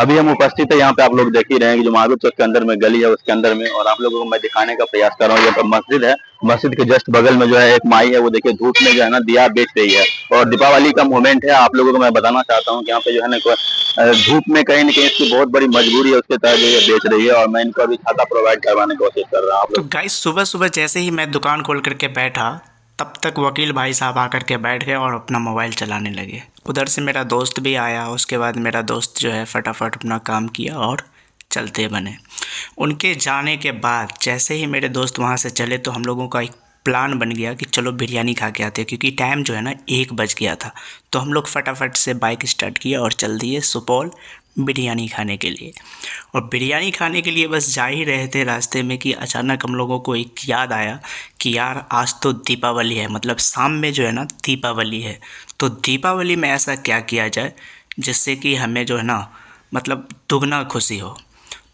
अभी हम उपस्थित है यहाँ पे, आप लोग देख ही रहे हैं कि जो महावीर चौक के अंदर में गली है उसके अंदर में, और आप लोगों को मैं दिखाने का प्रयास कर रहा हूँ। यहाँ पर मस्जिद है, मस्जिद के जस्ट बगल में जो है एक माई है, वो देखिए धूप में जो है ना दिया बेच रही है। और दीपावली का मोमेंट है, आप लोगों को मैं बताना चाहता हूँ कि यहाँ पे जो है ना धूप में कहीं ना कहीं इसकी बहुत बड़ी मजबूरी है, उसके तहत जो ये बेच रही है। और मैं इनको अभी छाता प्रोवाइड करवाने की कोशिश कर रहा हूँ, आप तो लोग। गाइस सुबह सुबह जैसे ही मैं दुकान खोल करके बैठा, तब तक वकील भाई साहब आकर के बैठ गए और अपना मोबाइल चलाने लगे। उधर से मेरा दोस्त भी आया, उसके बाद मेरा दोस्त जो है फटाफट अपना काम किया और चलते बने। उनके जाने के बाद जैसे ही मेरे दोस्त वहाँ से चले तो हम लोगों का एक प्लान बन गया कि चलो बिरयानी खा के आते हैं, क्योंकि टाइम जो है ना 1 बज गया था। तो हम लोग फटाफट से बाइक स्टार्ट किया और चल दिए सुपौल बिरयानी खाने के लिए। और बिरयानी खाने के लिए बस जा ही रहे थे, रास्ते में कि अचानक हम लोगों को एक याद आया कि यार आज तो दीपावली है, मतलब शाम में जो है ना दीपावली है। तो दीपावली में ऐसा क्या किया जाए जिससे कि हमें जो है ना मतलब दुगना खुशी हो।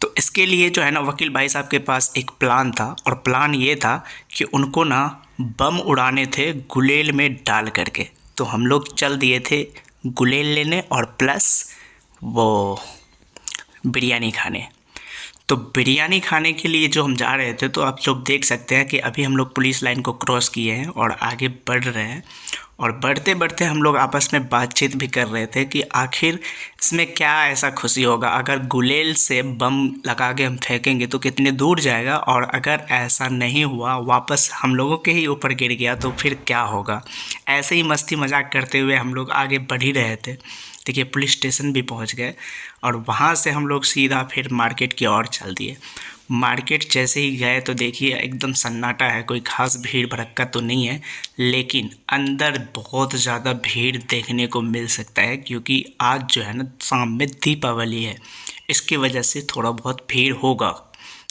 तो इसके लिए जो है ना वकील भाई साहब के पास एक प्लान था, और प्लान ये था कि उनको ना बम उड़ाने थे गुलेल में डाल करके। तो हम लोग चल दिए थे गुलेल लेने और प्लस वो बिरयानी खाने। तो बिरयानी खाने के लिए जो हम जा रहे थे, तो आप लोग देख सकते हैं कि अभी हम लोग पुलिस लाइन को क्रॉस किए हैं और आगे बढ़ रहे हैं। और बढ़ते बढ़ते हम लोग आपस में बातचीत भी कर रहे थे कि आखिर इसमें क्या ऐसा खुशी होगा, अगर गुलेल से बम लगा के हम फेंकेंगे तो कितने दूर जाएगा, और अगर ऐसा नहीं हुआ वापस हम लोगों के ही ऊपर गिर गया तो फिर क्या होगा। ऐसे ही मस्ती मजाक करते हुए हम लोग आगे बढ़ ही रहे थे। देखिए पुलिस स्टेशन भी पहुंच गए और वहां से हम लोग सीधा फिर मार्केट की ओर चल दिए। मार्केट जैसे ही गए तो देखिए एकदम सन्नाटा है, कोई खास भीड़ भड़क्का तो नहीं है, लेकिन अंदर बहुत ज़्यादा भीड़ देखने को मिल सकता है, क्योंकि आज जो है ना शाम में दीपावली है, इसकी वजह से थोड़ा बहुत भीड़ होगा।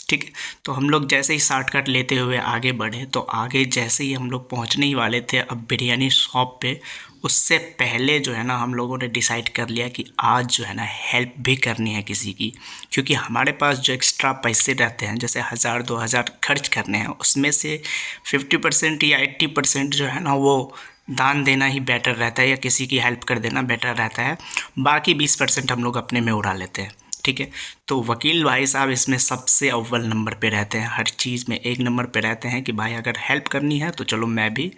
ठीक है, तो हम लोग जैसे ही शॉर्टकट लेते हुए आगे बढ़े, तो आगे जैसे ही हम लोग पहुंचने ही वाले थे अब बिरयानी शॉप पे, उससे पहले जो है ना हम लोगों ने डिसाइड कर लिया कि आज जो है ना हेल्प भी करनी है किसी की। क्योंकि हमारे पास जो एक्स्ट्रा पैसे रहते हैं, जैसे 1000-2000 खर्च करने हैं, उसमें से 50% या 80% जो है ना वो दान देना ही बेटर रहता है, या किसी की हेल्प कर देना बेटर रहता है। बाकी 20% हम लोग अपने में उड़ा लेते हैं। ठीक है, तो वकील भाई साहब इसमें सबसे अव्वल नंबर पे रहते हैं, हर चीज़ में एक नंबर पे रहते हैं कि भाई अगर हेल्प करनी है तो चलो मैं भी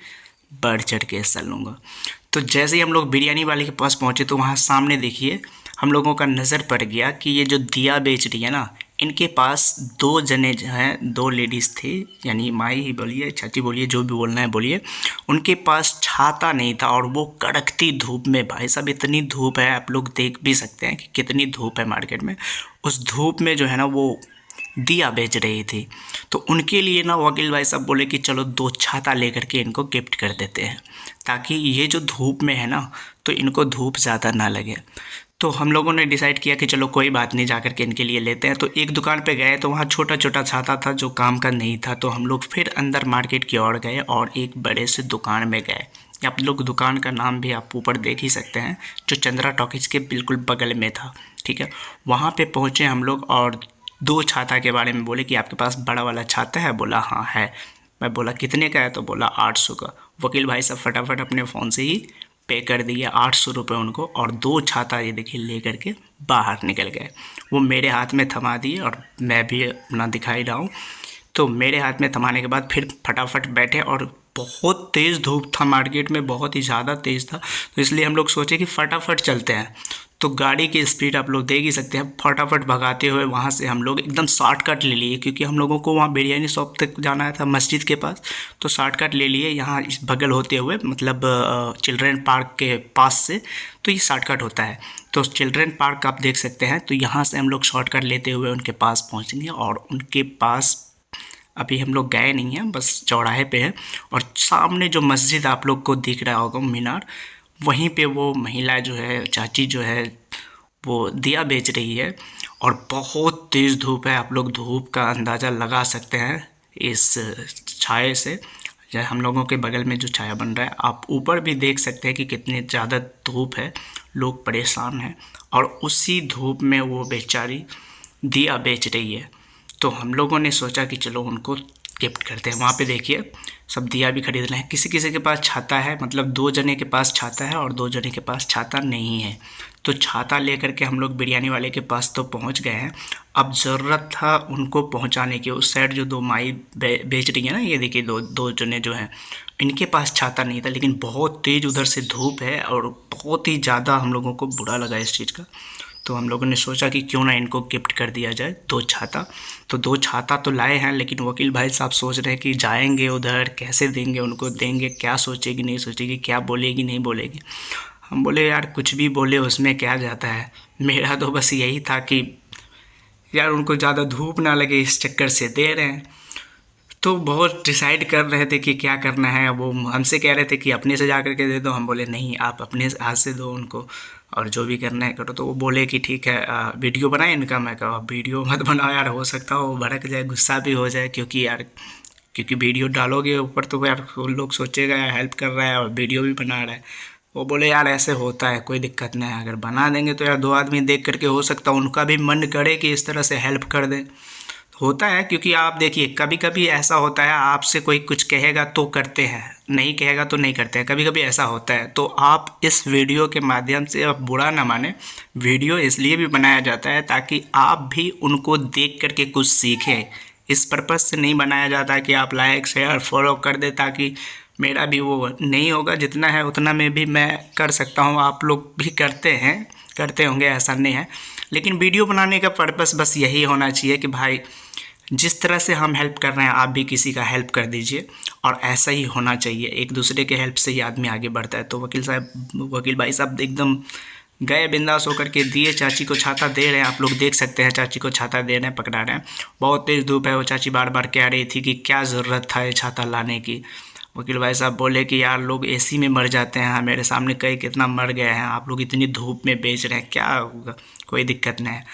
बढ़ चढ़ के हिस्सा लूँगा। तो जैसे ही हम लोग बिरयानी वाले के पास पहुँचे तो वहाँ सामने देखिए हम लोगों का नज़र पड़ गया कि ये जो दिया बेच रही है ना, इनके पास 2 जने जो हैं, 2 लेडीज़ थे, यानी माई ही बोलिए चाची बोलिए जो भी बोलना है बोलिए। उनके पास छाता नहीं था और वो कड़कती धूप में, भाई साहब इतनी धूप है, आप लोग देख भी सकते हैं कि कितनी धूप है मार्केट में, उस धूप में जो है ना वो दिया बेच रही थी। तो उनके लिए ना वकील भाई साहब बोले कि चलो 2 छाता लेकर के इनको गिफ्ट कर देते हैं, ताकि ये जो धूप में है ना तो इनको धूप ज़्यादा ना लगे। तो हम लोगों ने डिसाइड किया कि चलो कोई बात नहीं, जाकर के इनके लिए लेते हैं। तो एक दुकान पे गए तो वहाँ छोटा छोटा छाता था जो काम का नहीं था, तो हम लोग फिर अंदर मार्केट की ओर गए और एक बड़े से दुकान में गए। आप लोग दुकान का नाम भी आप ऊपर देख ही सकते हैं, जो चंद्रा टॉकीज के बिल्कुल बगल में था। ठीक है, वहाँ पे पहुँचे हम लोग और 2 छाता के बारे में बोले कि आपके पास बड़ा वाला छाता है? बोला हाँ है। मैं बोला कितने का है? तो बोला 800 का। वकील भाई साहब फटाफट अपने फ़ोन से ही पे कर दिए 800 रुपये उनको, और 2 छाता ये देखिए ले करके बाहर निकल गए। वो मेरे हाथ में थमा दिए और मैं भी अपना दिखाई रहा हूँ। तो मेरे हाथ में थमाने के बाद फिर फटाफट बैठे, और बहुत तेज़ धूप था मार्केट में, बहुत ही ज़्यादा तेज़ था, तो इसलिए हम लोग सोचे कि फटाफट चलते हैं। तो गाड़ी की स्पीड आप लोग देख ही सकते हैं, फटाफट भगाते हुए वहाँ से हम लोग एकदम शॉर्टकट ले लिए, क्योंकि हम लोगों को वहाँ बिरयानी शॉप तक जाना था मस्जिद के पास। तो शॉर्टकट ले लिए यहाँ इस बगल होते हुए, मतलब चिल्ड्रेन पार्क के पास से, तो ये शॉर्टकट होता है। तो चिल्ड्रेन पार्क आप देख सकते हैं, तो यहाँ से हम लोग शॉर्टकट लेते हुए उनके पास पहुँचेंगे, और उनके पास अभी हम लोग गए नहीं हैं, बस चौराहे पे है। और सामने जो मस्जिद आप लोग को दिख रहा होगा मीनार, वहीं पे वो महिला जो है, चाची जो है, वो दिया बेच रही है। और बहुत तेज़ धूप है, आप लोग धूप का अंदाज़ा लगा सकते हैं इस छाए से। या हम लोगों के बगल में जो छाया बन रहा है, आप ऊपर भी देख सकते हैं कि कितनी ज़्यादा धूप है, लोग परेशान हैं, और उसी धूप में वो बेचारी दिया बेच रही है। तो हम लोगों ने सोचा कि चलो उनको गिफ्ट करते हैं। वहाँ पे देखिए सब दिया भी खरीद रहे हैं, किसी किसी के पास छाता है, मतलब 2 जने के पास छाता है और 2 जने के पास छाता नहीं है। तो छाता लेकर के हम लोग बिरयानी वाले के पास तो पहुंच गए हैं। अब ज़रूरत था उनको पहुंचाने की। उस साइड जो दो माई बेच रही है ना, ये देखिए दो दो जने जो हैं, इनके पास छाता नहीं था, लेकिन बहुत तेज़ उधर से धूप है और बहुत ही ज़्यादा हम लोगों को बुरा लगा इस चीज़ का। तो हम लोगों ने सोचा कि क्यों ना इनको गिफ्ट कर दिया जाए 2 छाता। तो 2 छाता तो लाए हैं, लेकिन वकील भाई साहब सोच रहे हैं कि जाएंगे उधर कैसे देंगे उनको, देंगे क्या, सोचेगी नहीं सोचेगी, क्या बोलेगी नहीं बोलेगी। हम बोले यार कुछ भी बोले उसमें क्या जाता है। मेरा तो बस यही था कि यार उनको ज़्यादा धूप ना लगे, इस चक्कर से दे रहे हैं। तो बहुत डिसाइड कर रहे थे कि क्या करना है। वो हमसे कह रहे थे कि अपने से जा कर के दे दो। हम बोले नहीं, आप अपने हाथ से दो उनको, और जो भी करना है करो। तो वो बोले कि ठीक है वीडियो बनाए इनका। मैं कहा वीडियो मत बनाओ यार, हो सकता है वो भड़क जाए, गुस्सा भी हो जाए, क्योंकि वीडियो डालोगे ऊपर तो यार वो लोग सोचेगा यार हेल्प कर रहा है और वीडियो भी बना रहा है। वो बोले यार ऐसे होता है, कोई दिक्कत नहीं है, अगर बना देंगे तो यार 2 आदमी देख करके हो सकता है उनका भी मन करे कि इस तरह से हेल्प कर दें। होता है, क्योंकि आप देखिए कभी कभी ऐसा होता है, आपसे कोई कुछ कहेगा तो करते हैं, नहीं कहेगा तो नहीं करते हैं, कभी कभी ऐसा होता है। तो आप इस वीडियो के माध्यम से, आप बुरा ना माने, वीडियो इसलिए भी बनाया जाता है ताकि आप भी उनको देख करके कुछ सीखें। इस पर्पज़ से नहीं बनाया जाता कि आप लाइक शेयर फॉलो कर दे, ताकि मेरा भी वो नहीं होगा, जितना है उतना में भी मैं कर सकता हूँ, आप लोग भी करते होंगे, ऐसा नहीं है। लेकिन वीडियो बनाने का पर्पस बस यही होना चाहिए कि भाई जिस तरह से हम हेल्प कर रहे हैं आप भी किसी का हेल्प कर दीजिए, और ऐसा ही होना चाहिए। एक दूसरे के हेल्प से ही आदमी आगे बढ़ता है। तो वकील भाई साहब एकदम गए बिंदास होकर के दिए, चाची को छाता दे रहे हैं। आप लोग देख सकते हैं चाची को छाता दे रहे हैं, पकड़ा रहे हैं। बहुत तेज़ धूप है। वो चाची बार बार कह रही थी कि क्या ज़रूरत था ये छाता लाने की। वकील भाई साहब बोले कि यार लोग एसी में मर जाते हैं, मेरे सामने कई कितना मर गए हैं, आप लोग इतनी धूप में बेच रहे हैं, क्या होगा, कोई दिक्कत नहीं है।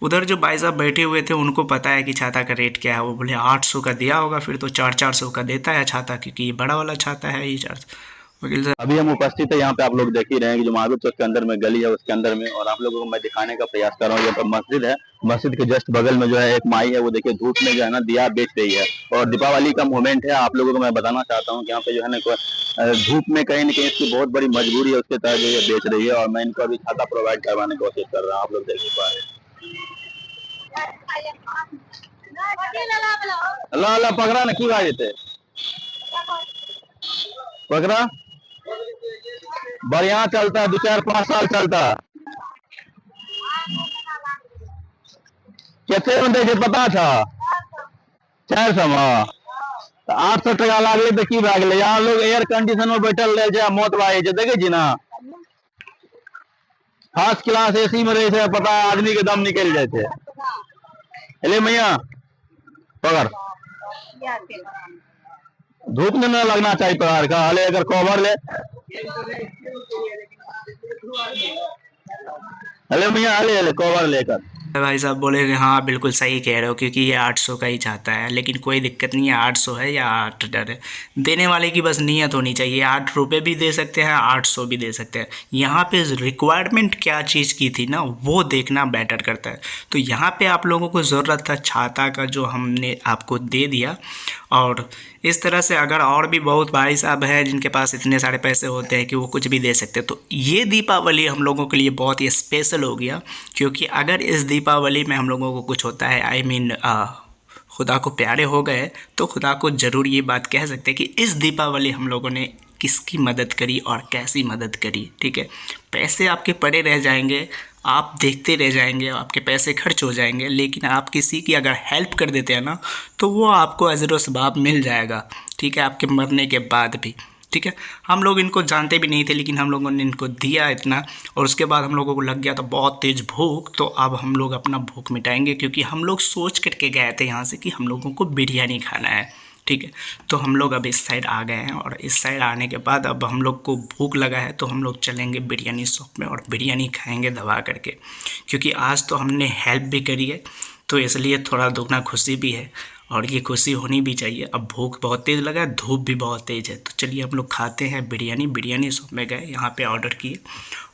उधर जो भाई साहब बैठे हुए थे उनको पता है कि छाता का रेट क्या है। वो बोले 800 का दिया होगा, फिर तो 400 का देता है छाता, क्योंकि ये बड़ा वाला छाता है ये 400। वकील साहब अभी हम उपस्थित है यहाँ पे, आप लोग देख ही रहे हैं कि जो महावीर चौक के अंदर में गली है उसके अंदर में, और आप लोगों को मैं दिखाने का प्रयास कर रहा हूँ। यहाँ पर मस्जिद है, मस्जिद के जस्ट बगल में जो है एक माई है, वो देखिए धूप में जो है ना दिया बेच रही है, और दीपावली का मोमेंट है। आप लोगों को मैं बताना चाहता हूँ कि यहाँ पे जो है ना धूप में कहीं ना कहीं इसकी बहुत बड़ी मजबूरी है, उसके तहत जो ये बेच रही है, और मैं इनको अभी छाता प्रोवाइड करवाने की कोशिश कर रहा हूँ। आप लोग देख ही पा रहे हैं। अल्लाह अल्लाह पकड़ा ना की बात थे पकड़ा बढ़िया चलता है, 2-4-5 साल चलता है। कैसे में देखे पता था 400 में, तो 800 टका लागले तो की भए गेलै। यहाँ लोग एयर कंडीशन में बैठल रहे छै, मौत भाई छै, देखे छी ना, फर्स्ट क्लास एसी में रहे छै, पता आदमी के दम निकल जाए थे। अरे मैया पकड़, धूप में न लगना चाहिए पकड़ का, हले अगर कवर ले, अरे मैया हले हले कवर लेकर। भाई साहब बोले कि हाँ बिल्कुल सही कह रहे हो, क्योंकि ये 800 का ही चाहता है, लेकिन कोई दिक्कत नहीं है, 800 है या 8 डर है, देने वाले की बस नीयत होनी चाहिए। 8 रुपये भी दे सकते हैं, 800 भी दे सकते हैं। यहाँ पे रिक्वायरमेंट क्या चीज़ की थी ना, वो देखना बेटर करता है। तो यहाँ पे आप लोगों को ज़रूरत था छाता का, जो हमने आपको दे दिया। और इस तरह से अगर और भी बहुत भाई साहब हैं जिनके पास इतने सारे पैसे होते हैं कि वो कुछ भी दे सकते हैं, तो ये दीपावली हम लोगों के लिए बहुत ही स्पेशल हो गया। क्योंकि अगर इस दीपावली में हम लोगों को कुछ होता है, खुदा को प्यारे हो गए, तो खुदा को ज़रूर ये बात कह सकते हैं कि इस दीपावली हम लोगों ने किसकी मदद करी और कैसी मदद करी। ठीक है, पैसे आपके पड़े रह जाएंगे, आप देखते रह जाएंगे, आपके पैसे खर्च हो जाएंगे, लेकिन आप किसी की अगर हेल्प कर देते हैं ना, तो वो आपको अजर व सवाब मिल जाएगा। ठीक है, आपके मरने के बाद भी। ठीक है, हम लोग इनको जानते भी नहीं थे, लेकिन हम लोगों ने इनको दिया इतना, और उसके बाद हम लोगों को लग गया था बहुत तेज़ भूख। तो अब हम लोग अपना भूख मिटाएंगे, क्योंकि हम लोग सोच करके गए थे यहाँ से कि हम लोगों को बिरयानी खाना है। ठीक है, तो हम लोग अब इस साइड आ गए हैं, और इस साइड आने के बाद अब हम लोग को भूख लगा है, तो हम लोग चलेंगे बिरयानी शॉप में और बिरयानी खाएंगे दबा करके। क्योंकि आज तो हमने हेल्प भी करी है, तो इसलिए थोड़ा दुगना खुशी भी है, और ये खुशी होनी भी चाहिए। अब भूख बहुत तेज़ लगा है, धूप भी बहुत तेज़ है, तो चलिए हम लोग खाते हैं बिरयानी। बिरयानी शॉप में गए, यहाँ पे ऑर्डर किए,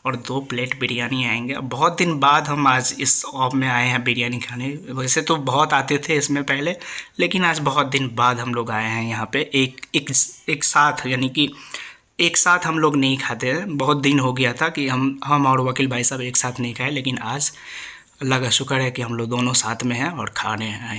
और 2 प्लेट बिरयानी आएंगे। अब बहुत दिन बाद हम आज इस शॉप में आए हैं बिरयानी खाने। वैसे तो बहुत आते थे इसमें पहले, लेकिन आज बहुत दिन बाद हम लोग आए हैं यहाँ पे एक साथ, यानी कि एक साथ हम लोग नहीं खाते हैं, बहुत दिन हो गया था कि हम और वकील भाई साहब एक साथ नहीं खाए, लेकिन आज अल्लाह का शुक्र है कि हम लोग दोनों साथ में हैं और खा रहे हैं।